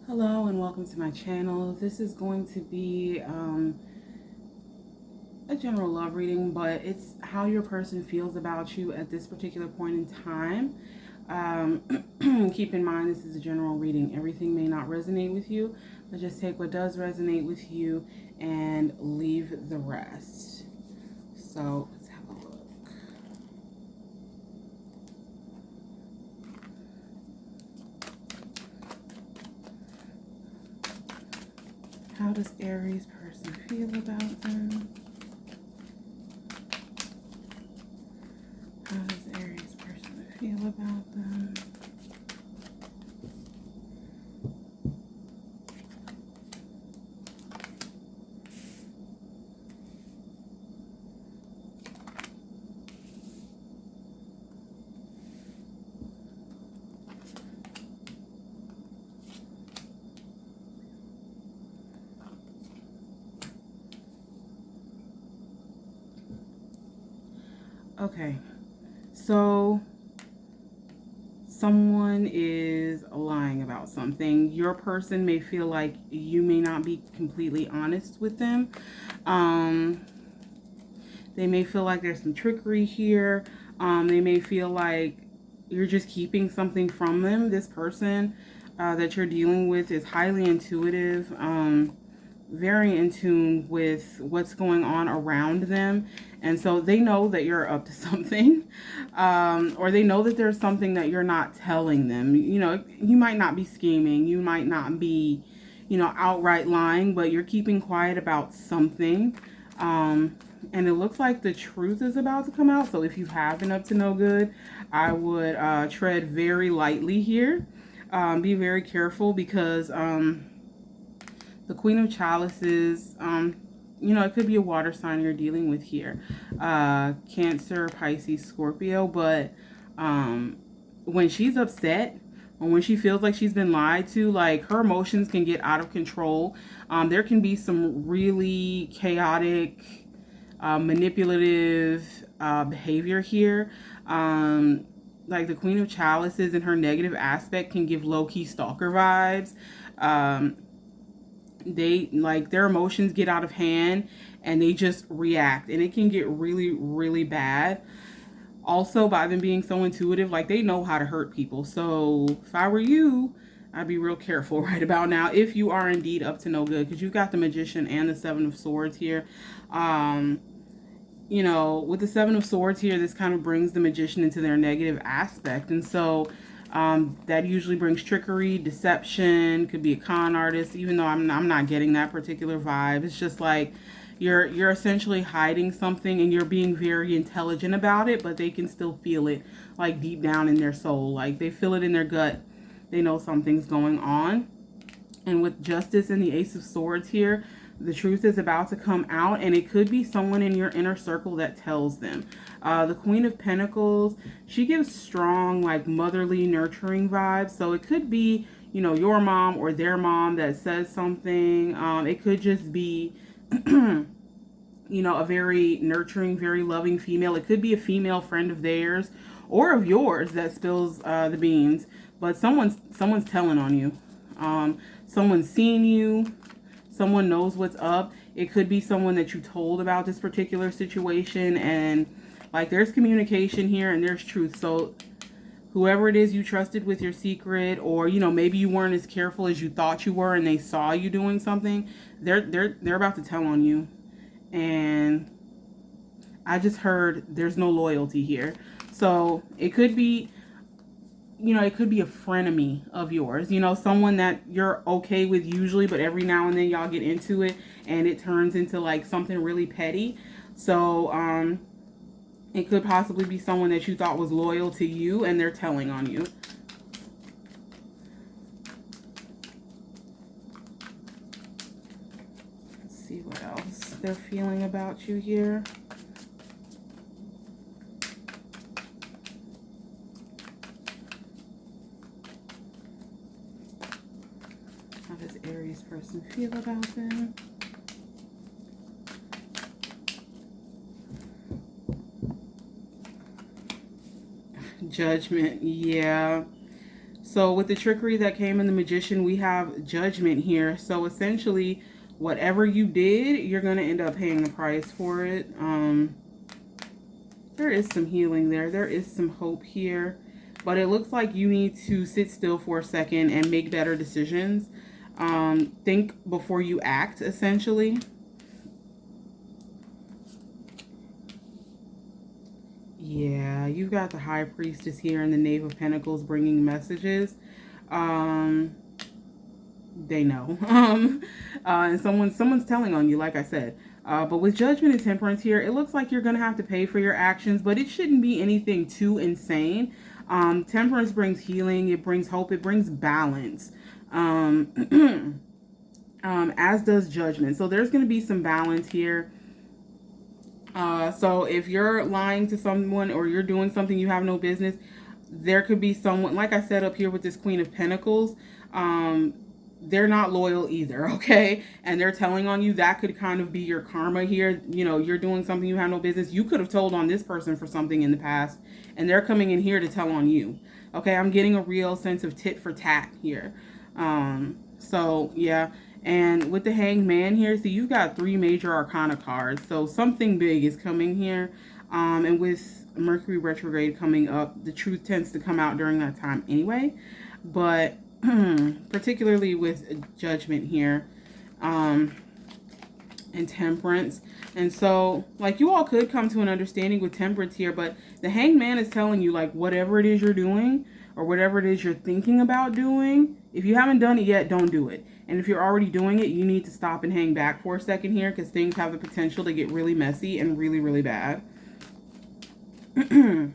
Hello and welcome to my channel. This is going to be a general love reading, but it's how your person feels about you at this particular point in time. Keep in mind this is a general reading. Everything may not resonate with you, but just take what does resonate with you and leave the rest. So let's have a look. How does Aries person feel about them? How does Aries person feel about them? Okay, so someone is lying about something. Your person may feel like you may not be completely honest with them. They may feel like there's some trickery here. They may feel like you're just keeping something from them. This person that you're dealing with is highly intuitive, very in tune with what's going on around them. And so they know that you're up to something, or they know that there's something that you're not telling them. You know, you might not be scheming, you might not be, outright lying, but you're keeping quiet about something. And it looks like the truth is about to come out. So if you have been up to no good, I would tread very lightly here. Be very careful because the Queen of Chalices, it could be a water sign you're dealing with here. Cancer, Pisces, Scorpio. But when she's upset or when she feels like she's been lied to, like her emotions can get out of control. There can be some really chaotic, manipulative behavior here. Like the Queen of Chalices and her negative aspect can give low-key stalker vibes. They like their emotions get out of hand and they just react, and it can get really, really bad. Also, by them being so intuitive, like they know how to hurt people. So if I were you, I'd be real careful right about now if you are indeed up to no good, because you've got the Magician and the Seven of Swords here. With the Seven of Swords here, this kind of brings the Magician into their negative aspect. And so that usually brings trickery, deception, could be a con artist, even though I'm not getting that particular vibe. It's just like you're essentially hiding something and you're being very intelligent about it, but they can still feel it like deep down in their soul. Like they feel it in their gut. They know something's going on. And with Justice and the Ace of Swords here, the truth is about to come out, and it could be someone in your inner circle that tells them. The Queen of Pentacles, she gives strong, like motherly, nurturing vibes. So it could be, your mom or their mom that says something. It could just be, a very nurturing, very loving female. It could be a female friend of theirs or of yours that spills the beans. But someone's telling on you. Someone's seen you. Someone knows what's up. It could be someone that you told about this particular situation, and like there's communication here and there's truth. So whoever it is you trusted with your secret, or maybe you weren't as careful as you thought you were and they saw you doing something, they're about to tell on you. And I just heard there's no loyalty here. So it could be it could be a frenemy of yours, someone that you're okay with usually, but every now and then y'all get into it and it turns into like something really petty. So it could possibly be someone that you thought was loyal to you and they're telling on you. Let's see what else they're feeling about you here. How does Aries person feel about them? Judgment, yeah. So with the trickery that came in the Magician, we have Judgment here. So essentially, whatever you did, you're going to end up paying the price for it. There is some healing there. There is some hope here. But it looks like you need to sit still for a second and make better decisions. Think before you act, essentially. Yeah, you've got the High Priestess here and the Knave of Pentacles bringing messages. They know. And someone's telling on you, like I said. But with Judgment and Temperance here, it looks like you're going to have to pay for your actions, but it shouldn't be anything too insane. Temperance brings healing, it brings hope, it brings balance. As does Judgment. So there's going to be some balance here. So if you're lying to someone or you're doing something you have no business, there could be someone, like I said up here with this Queen of Pentacles, they're not loyal either, okay? And they're telling on you. That could kind of be your karma here. You know, you're doing something you have no business. You could have told on this person for something in the past, and they're coming in here to tell on you. Okay, I'm getting a real sense of tit for tat here. So, yeah. And with the Hanged Man here, see, you've got 3 major arcana cards. So something big is coming here. And with Mercury retrograde coming up, the truth tends to come out during that time anyway. But particularly with Judgment here, and Temperance. And so, like, you all could come to an understanding with Temperance here, but the Hanged Man is telling you, like, whatever it is you're doing or whatever it is you're thinking about doing, if you haven't done it yet, don't do it. And if you're already doing it, you need to stop and hang back for a second here, because things have the potential to get really messy and really, really bad. And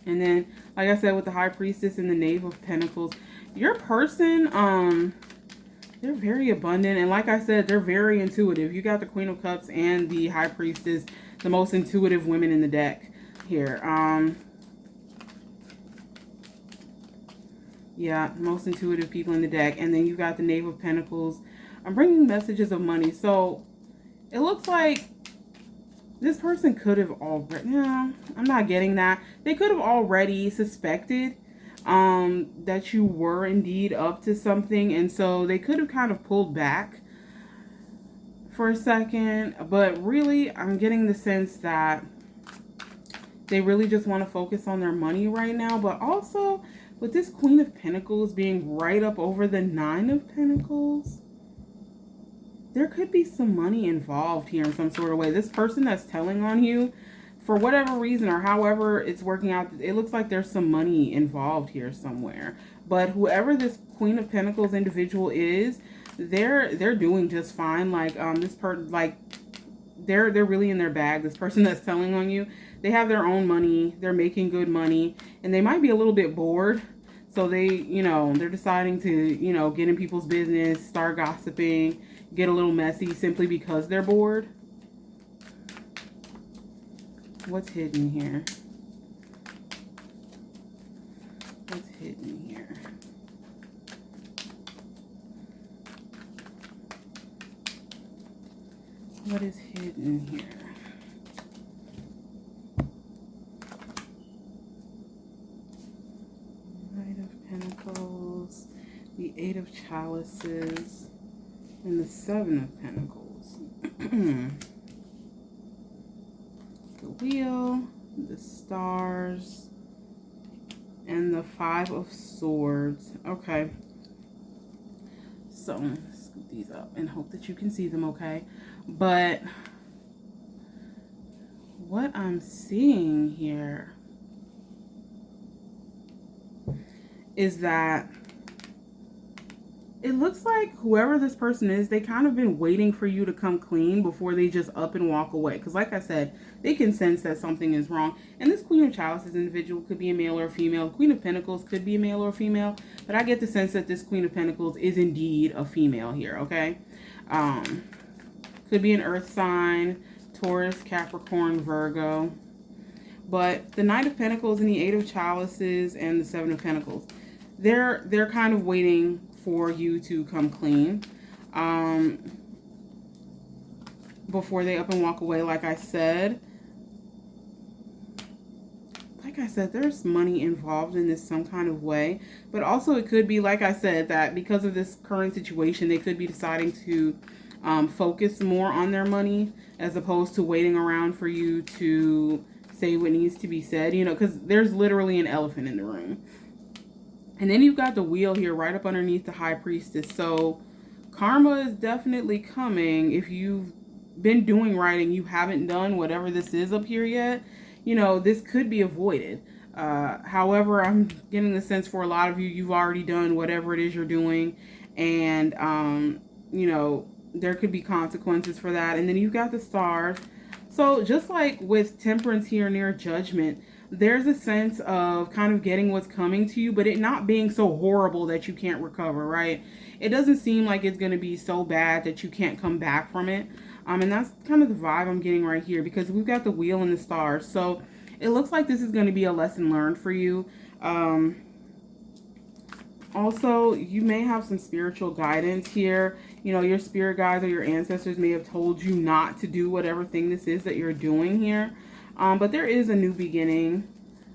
then, like I said, with the High Priestess and the Knave of Pentacles, your person, they're very abundant. And like I said, they're very intuitive. You got the Queen of Cups and the High Priestess, the most intuitive women in the deck here. Yeah, most intuitive people in the deck. And then you've got the Knave of Pentacles. I'm bringing messages of money. So it looks like this person could have already, no, I'm not getting that. They could have already suspected that you were indeed up to something. And so they could have kind of pulled back for a second. But really, I'm getting the sense that they really just want to focus on their money right now. But also, with this Queen of Pentacles being right up over the Nine of Pentacles, there could be some money involved here in some sort of way. This person that's telling on you, for whatever reason or however it's working out, it looks like there's some money involved here somewhere. But whoever this Queen of Pentacles individual is, they're doing just fine. Like this person, like they're really in their bag. This person that's telling on you, they have their own money. They're making good money, and they might be a little bit bored. So they, you know, they're deciding to, you know, get in people's business, start gossiping, get a little messy simply because they're bored. What's hidden here? What's hidden here? What is hidden here? Knight of Pentacles, the Eight of Chalices, and the Seven of Pentacles. The Wheel, the Stars, and the Five of Swords. Okay. So, scoop these up and hope that you can see them okay. But what I'm seeing here is that it looks like whoever this person is, they kind of been waiting for you to come clean before they just up and walk away. Because like I said, they can sense that something is wrong. And this Queen of Chalices individual could be a male or a female. The Queen of Pentacles could be a male or a female. But I get the sense that this Queen of Pentacles is indeed a female here, okay? Could be an earth sign, Taurus, Capricorn, Virgo. But the Knight of Pentacles and the Eight of Chalices and the Seven of Pentacles, they're kind of waiting for you to come clean before they up and walk away, like I said. like I said, there's money involved in this some kind of way. But also it could be, like I said, that because of this current situation, they could be deciding to focus more on their money as opposed to waiting around for you to say what needs to be said, you know, because there's literally an elephant in the room. And then you've got the wheel here right up underneath the high priestess. So karma is definitely coming. If you've been doing right and you haven't done whatever this is up here yet, you know, this could be avoided. However, I'm getting the sense for a lot of you, you've already done whatever it is you're doing. And, you know, there could be consequences for that. And then you've got the stars. So just like with temperance here near judgment, there's a sense of kind of getting what's coming to you, but it not being so horrible that you can't recover, right? It doesn't seem like it's going to be so bad that you can't come back from it. And that's kind of the vibe I'm getting right here, because we've got the wheel and the stars. So it looks like this is going to be a lesson learned for you. Also, you may have some spiritual guidance here. You know, your spirit guides or your ancestors may have told you not to do whatever thing this is that you're doing here. But there is a new beginning.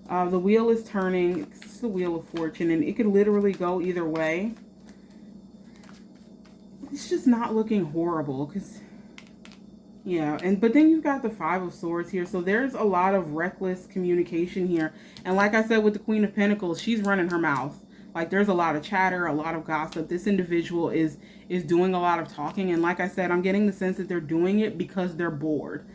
The wheel is turning. It's the wheel of fortune, and it could literally go either way. It's just not looking horrible, because, yeah. But then you've got the Five of Swords here. So there's a lot of reckless communication here. And like I said with the Queen of Pentacles, she's running her mouth. Like, there's a lot of chatter, a lot of gossip. This individual is doing a lot of talking. And like I said, I'm getting the sense that they're doing it because they're bored.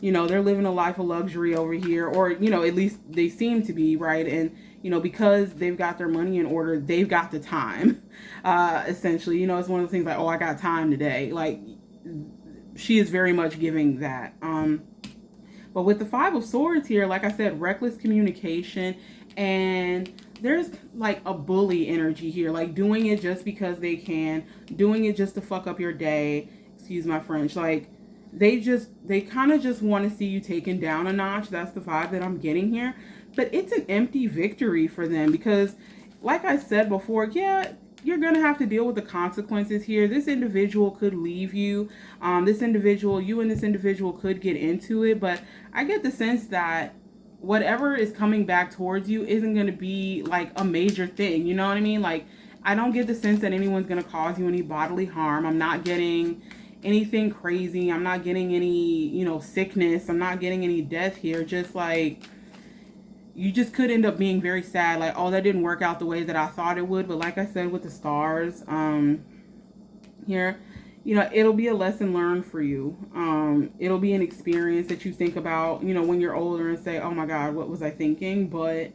You know, they're living a life of luxury over here, or, you know, at least they seem to be, right? And, you know, because they've got their money in order, they've got the time, essentially. You know, it's one of the things like, oh, I got time today. Like, she is very much giving that. But with the Five of Swords here, like I said, reckless communication, and there's like a bully energy here, like doing it just because they can, doing it just to fuck up your day. Excuse my French. Like, they kind of just want to see you taken down a notch. That's the vibe that I'm getting here. But it's an empty victory for them, because like I said before, yeah, you're going to have to deal with the consequences here. This individual could leave you. You and this individual could get into it. But I get the sense that whatever is coming back towards you isn't going to be like a major thing. You know what I mean? Like, I don't get the sense that anyone's going to cause you any bodily harm. I'm not getting anything crazy. I'm not getting any, you know, sickness. I'm not getting any death here. Just like, you just could end up being very sad. Like, oh, that didn't work out the way that I thought it would. But like I said with the stars here, you know, it'll be a lesson learned for you. It'll be an experience that you think about, you know, when you're older and say, oh my God, what was I thinking? But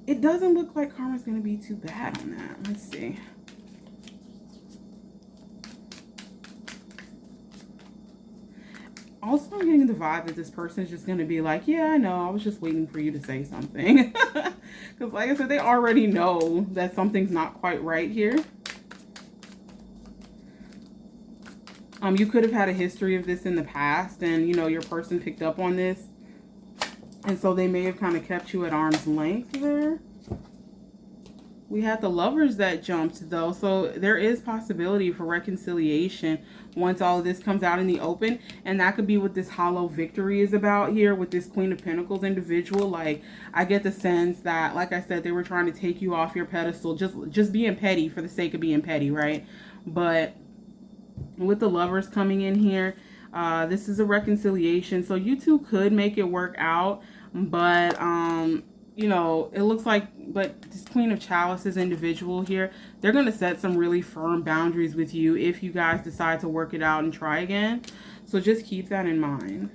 it doesn't look like karma's going to be too bad on that. Let's see. Also, I'm getting the vibe that this person is just going to be like, yeah, I know, I was just waiting for you to say something. Because like I said, they already know that something's not quite right here. You could have had a history of this in the past, and, you know, your person picked up on this. And so they may have kind of kept you at arm's length there. We had the Lovers that jumped, though. So there is possibility for reconciliation once all of this comes out in the open. And that could be what this hollow victory is about here with this Queen of Pentacles individual. Like, I get the sense that, like I said, they were trying to take you off your pedestal. Just being petty for the sake of being petty, right? But with the Lovers coming in here, this is a reconciliation. So you two could make it work out. But, you know, it looks like, but this Queen of Chalices individual here, they're going to set some really firm boundaries with you if you guys decide to work it out and try again. So just keep that in mind.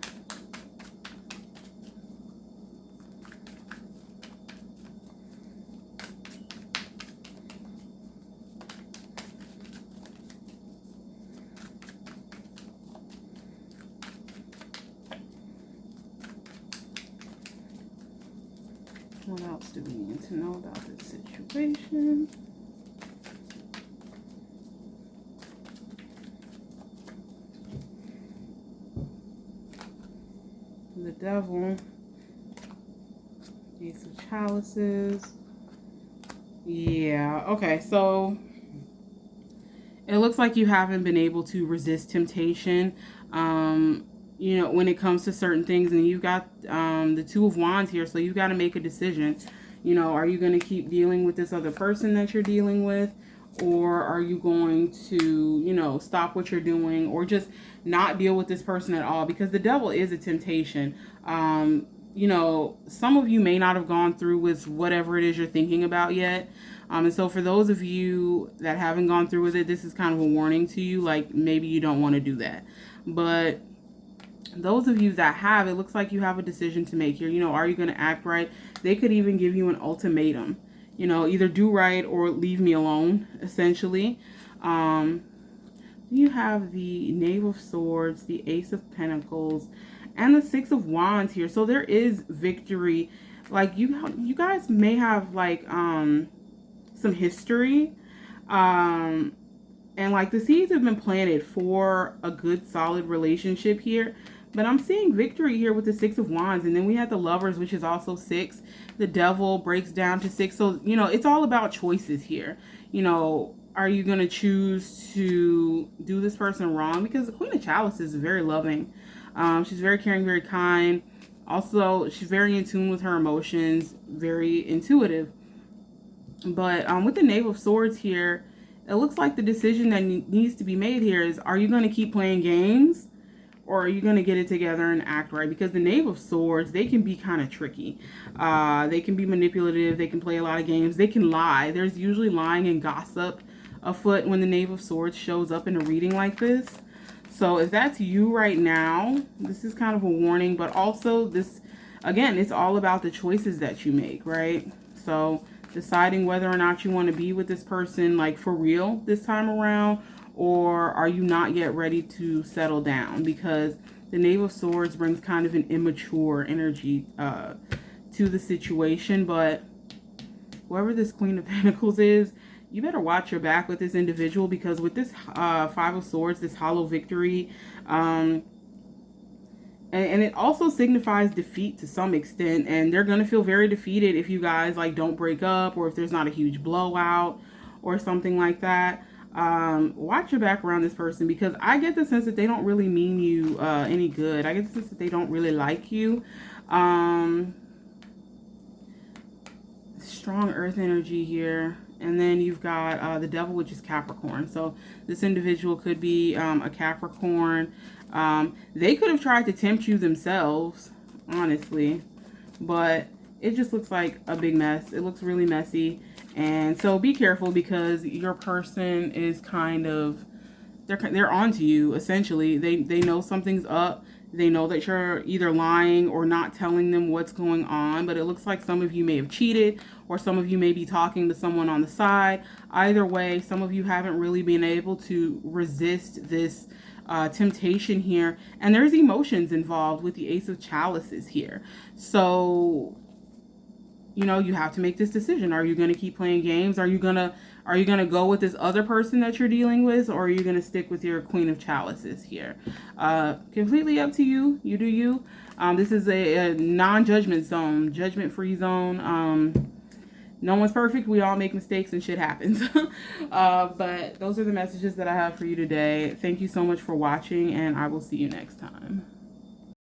What else do we need to know about this situation? The Devil. Ace of Chalices. Yeah, okay, so it looks like you haven't been able to resist temptation. You you know, when it comes to certain things. And you've got the Two of Wands here, so you've got to make a decision. You know, are you going to keep dealing with this other person that you're dealing with? Or are you going to, you know, stop what you're doing or just not deal with this person at all? Because the devil is a temptation. You know, some of you may not have gone through with whatever it is you're thinking about yet. And so for those of you that haven't gone through with it, this is kind of a warning to you. Like, maybe you don't want to do that. But those of you that have, it looks like you have a decision to make here. You know, are you going to act right? They could even give you an ultimatum. You know, either do right or leave me alone, essentially. You have the Knave of Swords, the Ace of Pentacles, and the Six of Wands here. So there is victory. Like, you guys may have, like, some history. And, like, the seeds have been planted for a good, solid relationship here. But I'm seeing victory here with the Six of Wands. And then we have the Lovers, which is also 6. The Devil breaks down to 6. So, you know, it's all about choices here. You know, are you going to choose to do this person wrong? Because the Queen of Chalices is very loving. She's very caring, very kind. Also, she's very in tune with her emotions, very intuitive. But with the Knave of Swords here, it looks like the decision that needs to be made here is, are you going to keep playing games? Or are you going to get it together and act right? Because the Knave of Swords, they can be kind of tricky. They can be manipulative. They can play a lot of games. They can lie. There's usually lying and gossip afoot when the Knave of Swords shows up in a reading like this. So if that's you right now, this is kind of a warning. But also this, again, it's all about the choices that you make, right? So deciding whether or not you want to be with this person, like, for real this time around. Or are you not yet ready to settle down? Because the Knave of Swords brings kind of an immature energy to the situation. But whoever this Queen of Pentacles is, you better watch your back with this individual. Because with this Five of Swords, this hollow victory, and it also signifies defeat to some extent. And they're going to feel very defeated if you guys, like, don't break up. Or if there's not a huge blowout or something like that. Watch your back around this person, because I get the sense that they don't really mean you any good. I get the sense that they don't really like you. Strong earth energy here. And then you've got the Devil, which is Capricorn. So this individual could be a Capricorn. They could have tried to tempt you themselves, honestly. But it just looks like a big mess. It looks really messy. And so be careful, because your person is kind of, they're onto you, essentially. They know something's up. They know that you're either lying or not telling them what's going on. But it looks like some of you may have cheated, or some of you may be talking to someone on the side. Either way, some of you haven't really been able to resist this temptation here. And there's emotions involved with the Ace of Chalices here. So, you know, you have to make this decision. Are you going to keep playing games? Are you going to go with this other person that you're dealing with? Or are you going to stick with your Queen of Chalices here? Completely up to you. You do you. This is a non-judgment zone, judgment-free zone. No one's perfect. We all make mistakes and shit happens. But those are the messages that I have for you today. Thank you so much for watching, and I will see you next time.